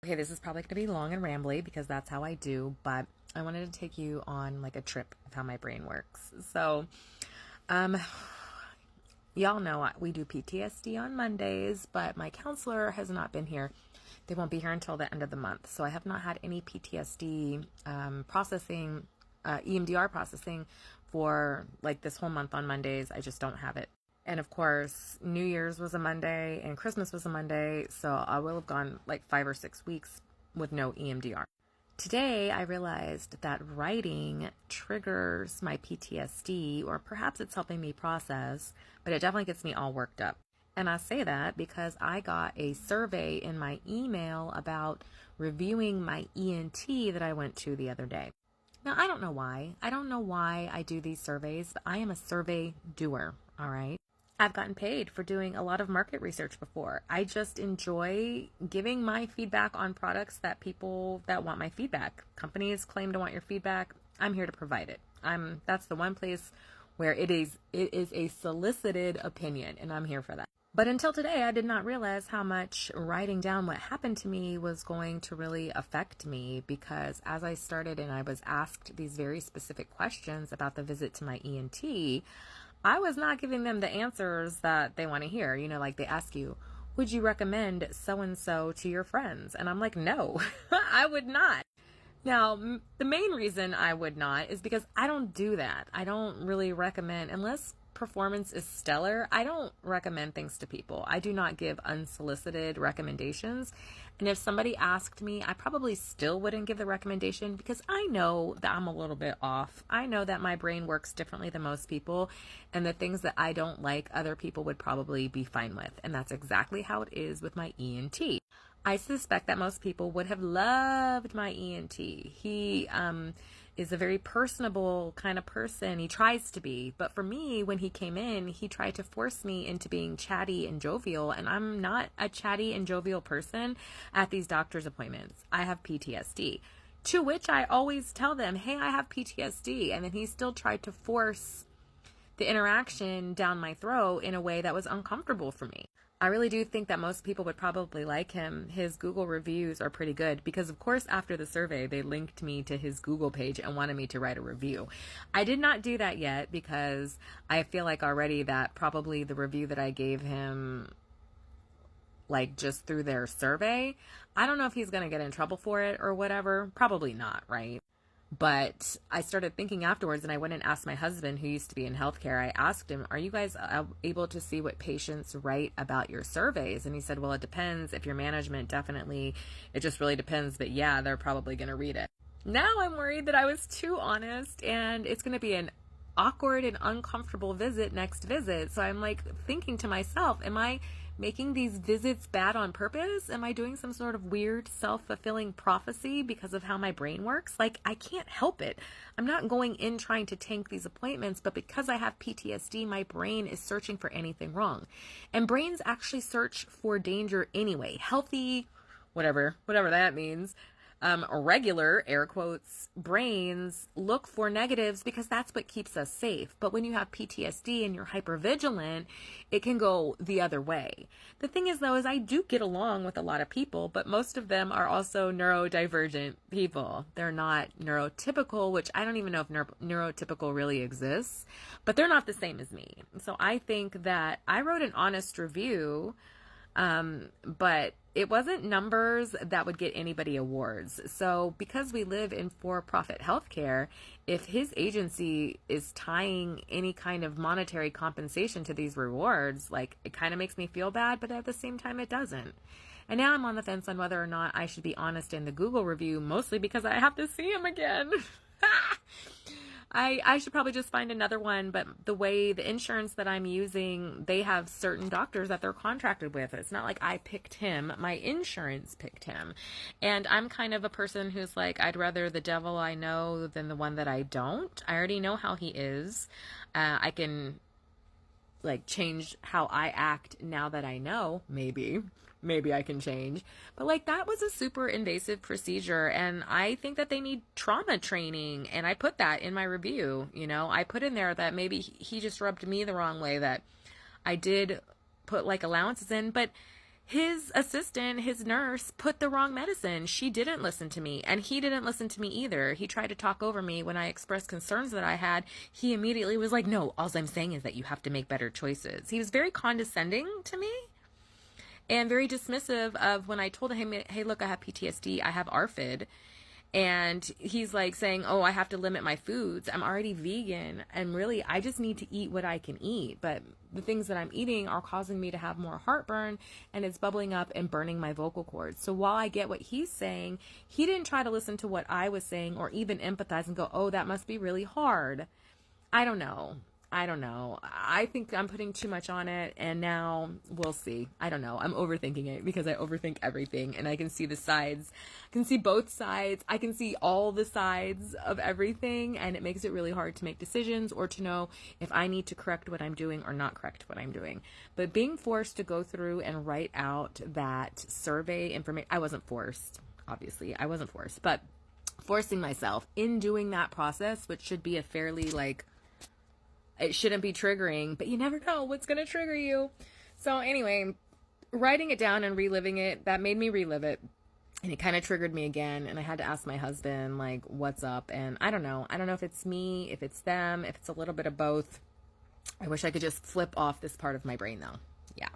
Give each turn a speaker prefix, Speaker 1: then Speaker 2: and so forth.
Speaker 1: Okay, this is probably going to be long and rambly because that's how I do, but I wanted to take you on like a trip of how my brain works. Um, y'all know we do PTSD on Mondays, but my counselor has not been here. They won't be here until the end of the month. So I have not had any PTSD processing, EMDR processing for like this whole month on Mondays. I just don't have it. And of course, New Year's was a Monday and Christmas was a Monday. So I will have gone like 5 or 6 weeks with no EMDR. Today, I realized that writing triggers my PTSD, or perhaps it's helping me process, but it definitely gets me all worked up. And I say that because I got a survey in my email about reviewing my ENT that I went to the other day. Now, I don't know why. I don't know why I do these surveys, but I am a survey doer, all right? I've gotten paid for doing a lot of market research before. I just enjoy giving my feedback on products that people that want my feedback. Companies claim to want your feedback. I'm here to provide it. That's the one place where it is a solicited opinion, and I'm here for that. But until today, I did not realize how much writing down what happened to me was going to really affect me, because as I started and I was asked these very specific questions about the visit to my ENT, I was not giving them the answers that they want to hear. You know, like they ask you, would you recommend so-and-so to your friends? And I'm like, no, I would not. Now, the main reason I would not is because I don't do that. I don't really recommend, unless performance is stellar, I don't recommend things to people. I do not give unsolicited recommendations. And if somebody asked me, I probably still wouldn't give the recommendation because I know that I'm a little bit off. I know that my brain works differently than most people, and the things that I don't like, other people would probably be fine with. And that's exactly how it is with my ENT. I suspect that most people would have loved my ENT. He is a very personable kind of person. He tries to be. But for me, when he came in, he tried to force me into being chatty and jovial. And I'm not a chatty and jovial person at these doctor's appointments. I have PTSD. To which I always tell them, hey, I have PTSD. And then he still tried to force the interaction down my throat in a way that was uncomfortable for me. I really do think that most people would probably like him. His Google reviews are pretty good because, of course, after the survey, they linked me to his Google page and wanted me to write a review. I did not do that yet because I feel like already that probably the review that I gave him, like just through their survey, I don't know if he's going to get in trouble for it or whatever. Probably not, right? But I started thinking afterwards, and I went and asked my husband, who used to be in healthcare. I asked him, are you guys able to see what patients write about your surveys? And he said, well, it depends. If your management, definitely, it just really depends. But yeah, they're probably going to read it. Now I'm worried that I was too honest, and it's going to be an awkward and uncomfortable next visit. So I'm like thinking to myself, am I making these visits bad on purpose? Am I doing some sort of weird self-fulfilling prophecy because of how my brain works? Like, I can't help it. I'm not going in trying to tank these appointments, but because I have PTSD, my brain is searching for anything wrong. And brains actually search for danger anyway. Healthy, whatever that means. Regular, air quotes, brains look for negatives because that's what keeps us safe. But when you have PTSD and you're hypervigilant, it can go the other way. The thing is, though, is I do get along with a lot of people, but most of them are also neurodivergent people. They're not neurotypical, which I don't even know if neurotypical really exists, but they're not the same as me. So I think that I wrote an honest review, but it wasn't numbers that would get anybody awards. So because we live in for-profit healthcare, if his agency is tying any kind of monetary compensation to these rewards, like, it kind of makes me feel bad, but at the same time it doesn't. And now I'm on the fence on whether or not I should be honest in the Google review, mostly because I have to see him again. I should probably just find another one, but the way the insurance that I'm using, they have certain doctors that they're contracted with. It's not like I picked him. My insurance picked him. And I'm kind of a person who's like, I'd rather the devil I know than the one that I don't. I already know how he is. I can like change how I act now that I know, maybe I can change. But like, that was a super invasive procedure, and I think that they need trauma training, and I put that in my review. You know, I put in there that maybe he just rubbed me the wrong way, that I did put like allowances in, but his assistant, his nurse, put the wrong medicine. She didn't listen to me, and he didn't listen to me either. He tried to talk over me when I expressed concerns that I had. He immediately was like, no, all I'm saying is that you have to make better choices. He was very condescending to me and very dismissive of when I told him, hey, look, I have PTSD, I have ARFID. And he's like saying, oh, I have to limit my foods. I'm already vegan. And really, I just need to eat what I can eat. But the things that I'm eating are causing me to have more heartburn, and it's bubbling up and burning my vocal cords. So while I get what he's saying, he didn't try to listen to what I was saying or even empathize and go, oh, that must be really hard. I don't know. I think I'm putting too much on it, and now we'll see. I don't know. I'm overthinking it because I overthink everything, and I can see the sides. I can see both sides. I can see all the sides of everything, and it makes it really hard to make decisions or to know if I need to correct what I'm doing or not correct what I'm doing. But being forced to go through and write out that survey information, I wasn't forced, obviously. I wasn't forced, but forcing myself in doing that process, which should be a fairly it shouldn't be triggering, but you never know what's going to trigger you. So anyway, writing it down and reliving it, that made me relive it. And it kind of triggered me again. And I had to ask my husband, like, what's up? And I don't know. I don't know if it's me, if it's them, if it's a little bit of both. I wish I could just flip off this part of my brain, though. Yeah.